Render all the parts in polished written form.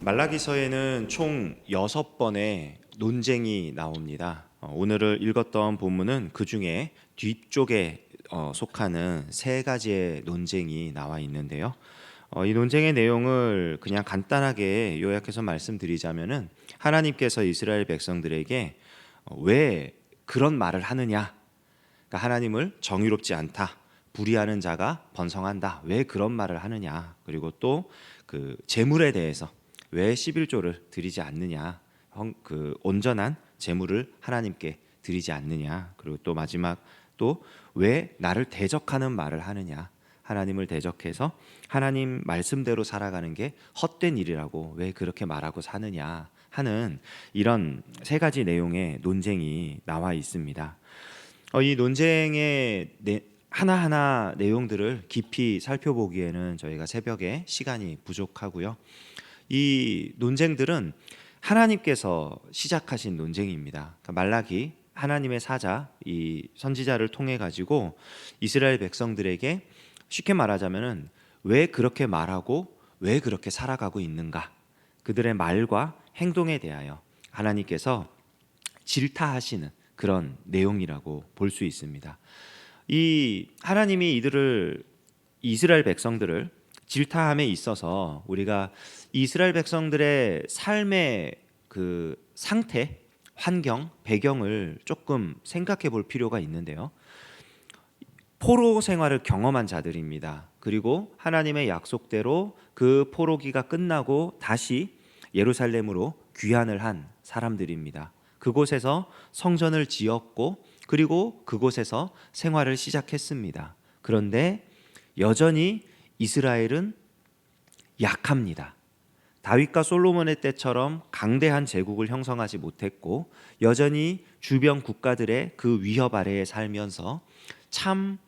말라기서에는 총 6번의 논쟁이 나옵니다. 오늘 읽었던 본문은 그 중에 뒤쪽에 속하는 3가지의 논쟁이 나와 있는데요. 이 논쟁의 내용을 그냥 간단하게 요약해서 말씀드리자면은 하나님께서 이스라엘 백성들에게 왜 그런 말을 하느냐, 그러니까 하나님을 정의롭지 않다, 불의하는 자가 번성한다, 왜 그런 말을 하느냐, 그리고 또 그 재물에 대해서 왜 11조를 드리지 않느냐, 그 온전한 재물을 하나님께 드리지 않느냐, 그리고 또 마지막 또 왜 나를 대적하는 말을 하느냐, 하나님을 대적해서 하나님 말씀대로 살아가는 게 헛된 일이라고 왜 그렇게 말하고 사느냐 하는 이런 3가지 내용의 논쟁이 나와 있습니다. 이 논쟁의 하나하나 내용들을 깊이 살펴보기에는 저희가 새벽에 시간이 부족하고요. 이 논쟁들은 하나님께서 시작하신 논쟁입니다. 그러니까 말라기 하나님의 사자, 이 선지자를 통해 가지고 이스라엘 백성들에게 쉽게 말하자면은 왜 그렇게 말하고 왜 그렇게 살아가고 있는가, 그들의 말과 행동에 대하여 하나님께서 질타하시는 그런 내용이라고 볼 수 있습니다. 이 하나님이 이스라엘 백성들을 질타함에 있어서 우리가 이스라엘 백성들의 삶의 그 상태, 환경, 배경을 조금 생각해 볼 필요가 있는데요. 포로 생활을 경험한 자들입니다. 그리고 하나님의 약속대로 그 포로기가 끝나고 다시 예루살렘으로 귀환을 한 사람들입니다. 그곳에서 성전을 지었고 그리고 그곳에서 생활을 시작했습니다. 그런데 여전히 이스라엘은 약합니다. 다윗과 솔로몬의 때처럼 강대한 제국을 형성하지 못했고 여전히 주변 국가들의 그 위협 아래에 살면서 참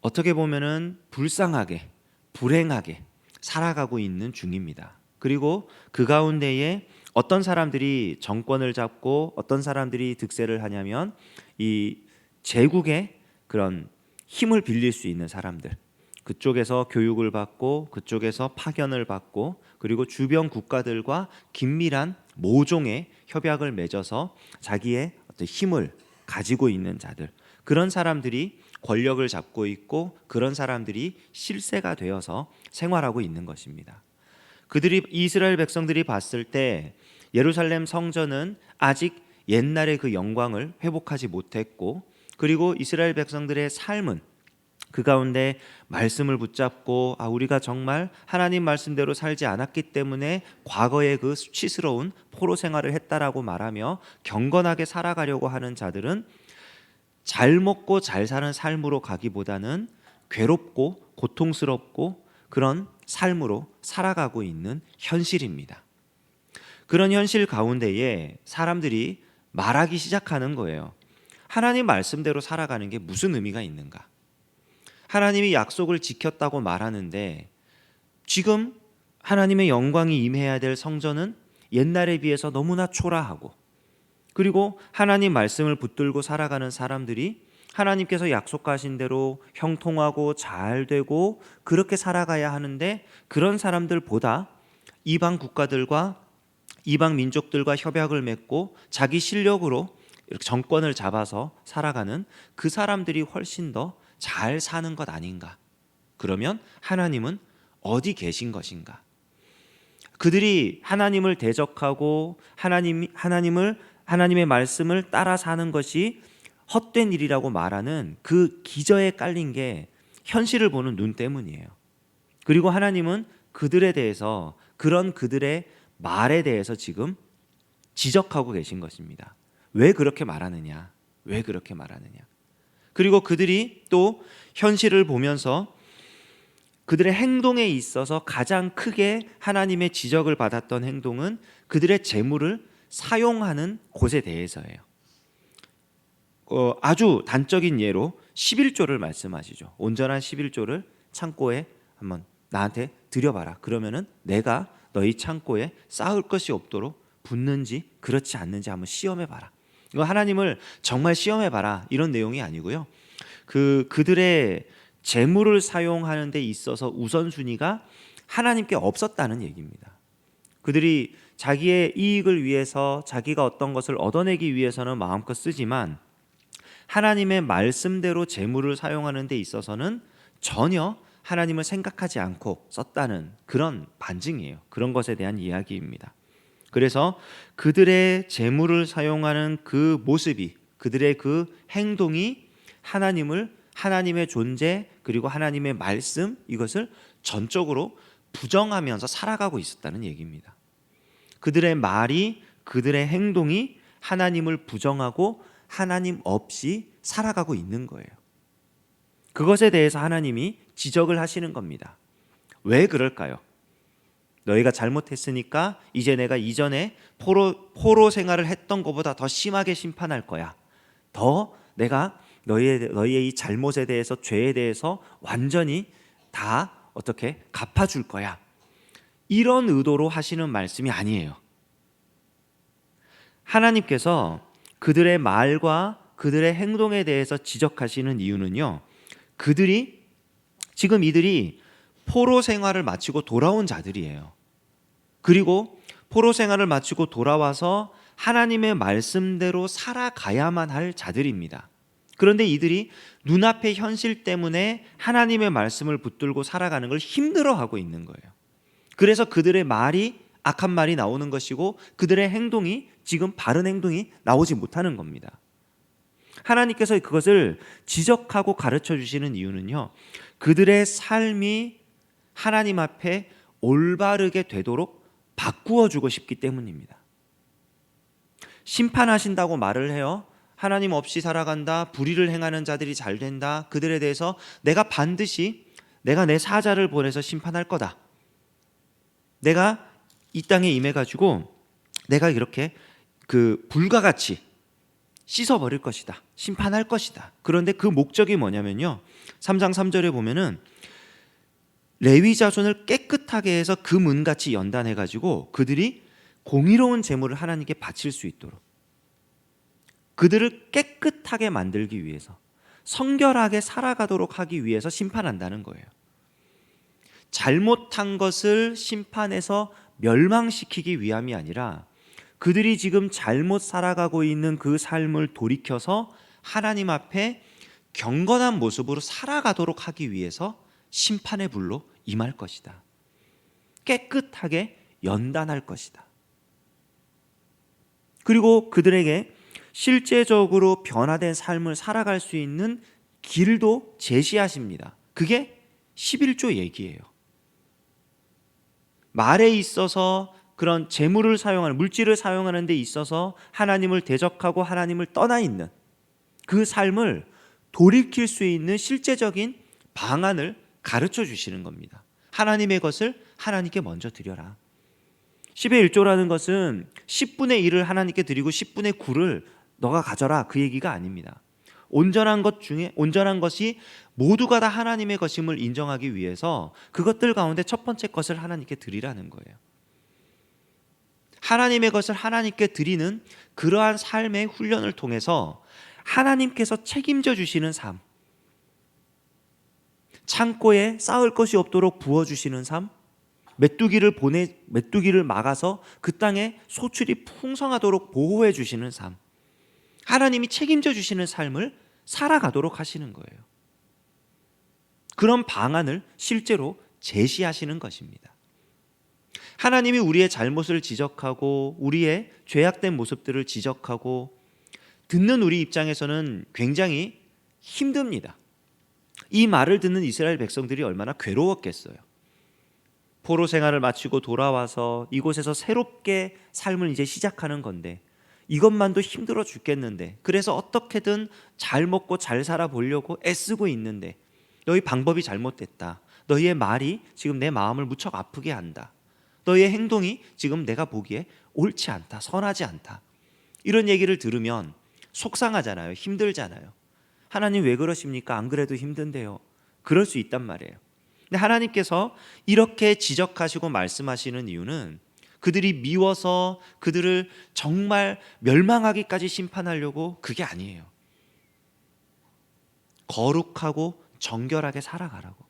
어떻게 보면은 불쌍하게, 불행하게 살아가고 있는 중입니다. 그리고 그 가운데에 어떤 사람들이 정권을 잡고 어떤 사람들이 득세를 하냐면 이 제국의 그런 힘을 빌릴 수 있는 사람들, 그쪽에서 교육을 받고 그쪽에서 파견을 받고 그리고 주변 국가들과 긴밀한 모종의 협약을 맺어서 자기의 어떤 힘을 가지고 있는 자들, 그런 사람들이 권력을 잡고 있고 그런 사람들이 실세가 되어서 생활하고 있는 것입니다. 이스라엘 백성들이 봤을 때 예루살렘 성전은 아직 옛날의 그 영광을 회복하지 못했고 그리고 이스라엘 백성들의 삶은 그 가운데 말씀을 붙잡고 우리가 정말 하나님 말씀대로 살지 않았기 때문에 과거의 그 수치스러운 포로 생활을 했다라고 말하며 경건하게 살아가려고 하는 자들은 잘 먹고 잘 사는 삶으로 가기보다는 괴롭고 고통스럽고 그런 삶으로 살아가고 있는 현실입니다. 그런 현실 가운데에 사람들이 말하기 시작하는 거예요. 하나님 말씀대로 살아가는 게 무슨 의미가 있는가? 하나님이 약속을 지켰다고 말하는데 지금 하나님의 영광이 임해야 될 성전은 옛날에 비해서 너무나 초라하고 그리고 하나님 말씀을 붙들고 살아가는 사람들이 하나님께서 약속하신 대로 형통하고 잘 되고 그렇게 살아가야 하는데 그런 사람들보다 이방 국가들과 이방 민족들과 협약을 맺고 자기 실력으로 이렇게 정권을 잡아서 살아가는 그 사람들이 훨씬 더 잘 사는 것 아닌가? 그러면 하나님은 어디 계신 것인가? 그들이 하나님을 대적하고 하나님의 말씀을 따라 사는 것이 헛된 일이라고 말하는 그 기저에 깔린 게 현실을 보는 눈 때문이에요. 그리고 하나님은 그들에 대해서 그런 그들의 말에 대해서 지금 지적하고 계신 것입니다. 왜 그렇게 말하느냐? 왜 그렇게 말하느냐? 그리고 그들이 또 현실을 보면서 그들의 행동에 있어서 가장 크게 하나님의 지적을 받았던 행동은 그들의 재물을 사용하는 곳에 대해서예요. 아주 단적인 예로 11조를 말씀하시죠. 온전한 11조를 창고에 한번 나한테 들여봐라. 그러면은 내가 너희 창고에 쌓을 것이 없도록 붓는지 그렇지 않는지 한번 시험해봐라. 이거 하나님을 정말 시험해봐라 이런 내용이 아니고요. 그들의 재물을 사용하는 데 있어서 우선순위가 하나님께 없었다는 얘기입니다. 그들이 자기의 이익을 위해서 자기가 어떤 것을 얻어내기 위해서는 마음껏 쓰지만 하나님의 말씀대로 재물을 사용하는 데 있어서는 전혀 하나님을 생각하지 않고 썼다는 그런 반증이에요. 그런 것에 대한 이야기입니다. 그래서 그들의 재물을 사용하는 그 모습이, 그들의 그 행동이 하나님의 존재 그리고 하나님의 말씀, 이것을 전적으로 부정하면서 살아가고 있었다는 얘기입니다. 그들의 말이, 그들의 행동이 하나님을 부정하고 하나님 없이 살아가고 있는 거예요. 그것에 대해서 하나님이 지적을 하시는 겁니다. 왜 그럴까요? 너희가 잘못했으니까 이제 내가 이전에 포로 생활을 했던 것보다 더 심하게 심판할 거야. 더 내가 너희의 이 잘못에 대해서, 죄에 대해서 완전히 다 어떻게 갚아줄 거야. 이런 의도로 하시는 말씀이 아니에요. 하나님께서 그들의 말과 그들의 행동에 대해서 지적하시는 이유는요, 지금 이들이 포로 생활을 마치고 돌아온 자들이에요. 그리고 포로 생활을 마치고 돌아와서 하나님의 말씀대로 살아가야만 할 자들입니다. 그런데 이들이 눈앞의 현실 때문에 하나님의 말씀을 붙들고 살아가는 걸 힘들어하고 있는 거예요. 그래서 그들의 말이 악한 말이 나오는 것이고 그들의 행동이 지금 바른 행동이 나오지 못하는 겁니다. 하나님께서 그것을 지적하고 가르쳐 주시는 이유는요, 그들의 삶이 하나님 앞에 올바르게 되도록 바꾸어 주고 싶기 때문입니다. 심판하신다고 말을 해요. 하나님 없이 살아간다, 불의를 행하는 자들이 잘 된다, 그들에 대해서 내가 내 사자를 보내서 심판할 거다. 내가 이 땅에 임해가지고 내가 이렇게 불과 같이 씻어버릴 것이다, 심판할 것이다. 그런데 그 목적이 뭐냐면요, 3장 3절에 보면은 레위 자손을 깨끗하게 해서 그 문같이 연단해가지고 그들이 공의로운 제물을 하나님께 바칠 수 있도록, 그들을 깨끗하게 만들기 위해서, 성결하게 살아가도록 하기 위해서 심판한다는 거예요. 잘못한 것을 심판해서 멸망시키기 위함이 아니라 그들이 지금 잘못 살아가고 있는 그 삶을 돌이켜서 하나님 앞에 경건한 모습으로 살아가도록 하기 위해서 심판의 불로 임할 것이다. 깨끗하게 연단할 것이다. 그리고 그들에게 실제적으로 변화된 삶을 살아갈 수 있는 길도 제시하십니다. 그게 11조 얘기예요. 말에 있어서 그런 재물을 사용하는, 물질을 사용하는 데 있어서 하나님을 대적하고 하나님을 떠나 있는 그 삶을 돌이킬 수 있는 실제적인 방안을 가르쳐 주시는 겁니다. 하나님의 것을 하나님께 먼저 드려라. 10의 1조라는 것은 10분의 1을 하나님께 드리고 10분의 9를 너가 가져라, 그 얘기가 아닙니다. 온전한 것이 모두가 다 하나님의 것임을 인정하기 위해서 그것들 가운데 첫 번째 것을 하나님께 드리라는 거예요. 하나님의 것을 하나님께 드리는 그러한 삶의 훈련을 통해서 하나님께서 책임져 주시는 삶, 창고에 쌓을 것이 없도록 부어주시는 삶, 메뚜기를 막아서 그 땅에 소출이 풍성하도록 보호해 주시는 삶, 하나님이 책임져 주시는 삶을 살아가도록 하시는 거예요. 그런 방안을 실제로 제시하시는 것입니다. 하나님이 우리의 잘못을 지적하고 우리의 죄악된 모습들을 지적하고 듣는 우리 입장에서는 굉장히 힘듭니다. 이 말을 듣는 이스라엘 백성들이 얼마나 괴로웠겠어요. 포로 생활을 마치고 돌아와서 이곳에서 새롭게 삶을 이제 시작하는 건데 이것만도 힘들어 죽겠는데, 그래서 어떻게든 잘 먹고 잘 살아보려고 애쓰고 있는데 너희 방법이 잘못됐다. 너희의 말이 지금 내 마음을 무척 아프게 한다. 너희의 행동이 지금 내가 보기에 옳지 않다, 선하지 않다. 이런 얘기를 들으면 속상하잖아요. 힘들잖아요. 하나님 왜 그러십니까? 안 그래도 힘든데요. 그럴 수 있단 말이에요. 근데 하나님께서 이렇게 지적하시고 말씀하시는 이유는 그들이 미워서 그들을 정말 멸망하기까지 심판하려고 그게 아니에요. 거룩하고 정결하게 살아가라고.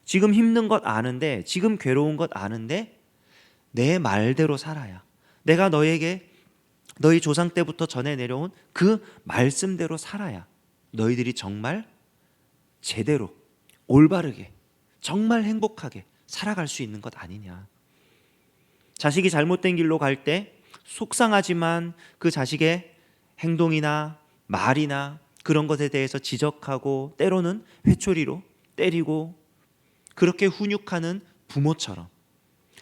지금 힘든 것 아는데, 지금 괴로운 것 아는데 내 말대로 살아야, 내가 너에게 너희 조상 때부터 전해 내려온 그 말씀대로 살아야 너희들이 정말 제대로 올바르게 정말 행복하게 살아갈 수 있는 것 아니냐. 자식이 잘못된 길로 갈 때 속상하지만 그 자식의 행동이나 말이나 그런 것에 대해서 지적하고 때로는 회초리로 때리고 그렇게 훈육하는 부모처럼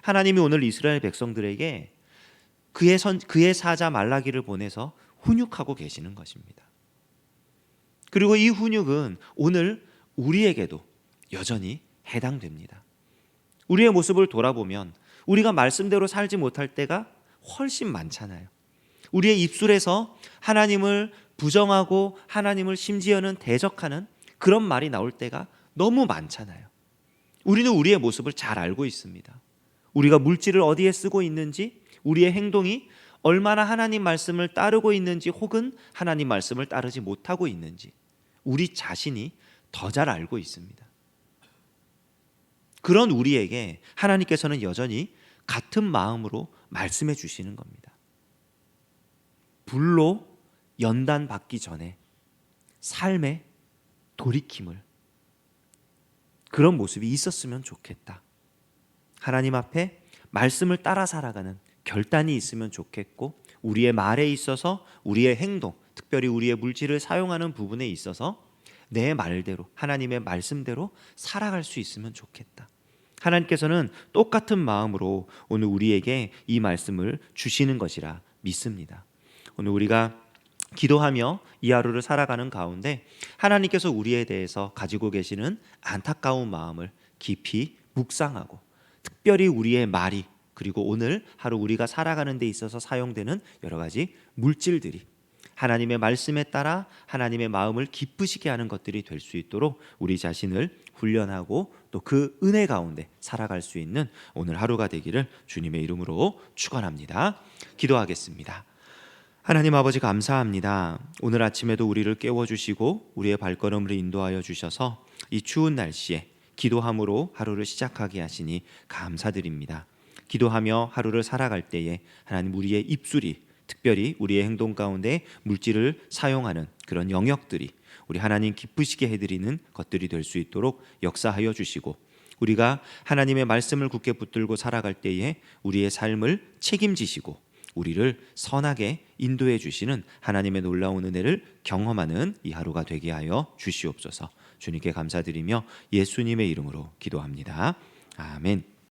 하나님이 오늘 이스라엘 백성들에게 그의 사자 말라기를 보내서 훈육하고 계시는 것입니다. 그리고 이 훈육은 오늘 우리에게도 여전히 해당됩니다. 우리의 모습을 돌아보면 우리가 말씀대로 살지 못할 때가 훨씬 많잖아요. 우리의 입술에서 하나님을 부정하고 하나님을 심지어는 대적하는 그런 말이 나올 때가 너무 많잖아요. 우리는 우리의 모습을 잘 알고 있습니다. 우리가 물질을 어디에 쓰고 있는지, 우리의 행동이 얼마나 하나님 말씀을 따르고 있는지 혹은 하나님 말씀을 따르지 못하고 있는지 우리 자신이 더 잘 알고 있습니다. 그런 우리에게 하나님께서는 여전히 같은 마음으로 말씀해 주시는 겁니다. 불로 연단받기 전에 삶의 돌이킴을, 그런 모습이 있었으면 좋겠다. 하나님 앞에 말씀을 따라 살아가는 결단이 있으면 좋겠고, 우리의 말에 있어서 우리의 행동, 특별히 우리의 물질을 사용하는 부분에 있어서 내 말대로 하나님의 말씀대로 살아갈 수 있으면 좋겠다. 하나님께서는 똑같은 마음으로 오늘 우리에게 이 말씀을 주시는 것이라 믿습니다. 오늘 우리가 기도하며 이 하루를 살아가는 가운데 하나님께서 우리에 대해서 가지고 계시는 안타까운 마음을 깊이 묵상하고, 특별히 우리의 말이, 그리고 오늘 하루 우리가 살아가는 데 있어서 사용되는 여러 가지 물질들이 하나님의 말씀에 따라 하나님의 마음을 기쁘시게 하는 것들이 될 수 있도록 우리 자신을 훈련하고 또 그 은혜 가운데 살아갈 수 있는 오늘 하루가 되기를 주님의 이름으로 축원합니다. 기도하겠습니다. 하나님 아버지, 감사합니다. 오늘 아침에도 우리를 깨워주시고 우리의 발걸음을 인도하여 주셔서 이 추운 날씨에 기도함으로 하루를 시작하게 하시니 감사드립니다. 기도하며 하루를 살아갈 때에 하나님, 우리의 입술이, 특별히 우리의 행동 가운데 물질을 사용하는 그런 영역들이 우리 하나님 기쁘시게 해드리는 것들이 될 수 있도록 역사하여 주시고, 우리가 하나님의 말씀을 굳게 붙들고 살아갈 때에 우리의 삶을 책임지시고 우리를 선하게 인도해 주시는 하나님의 놀라운 은혜를 경험하는 이 하루가 되게 하여 주시옵소서. 주님께 감사드리며 예수님의 이름으로 기도합니다. 아멘.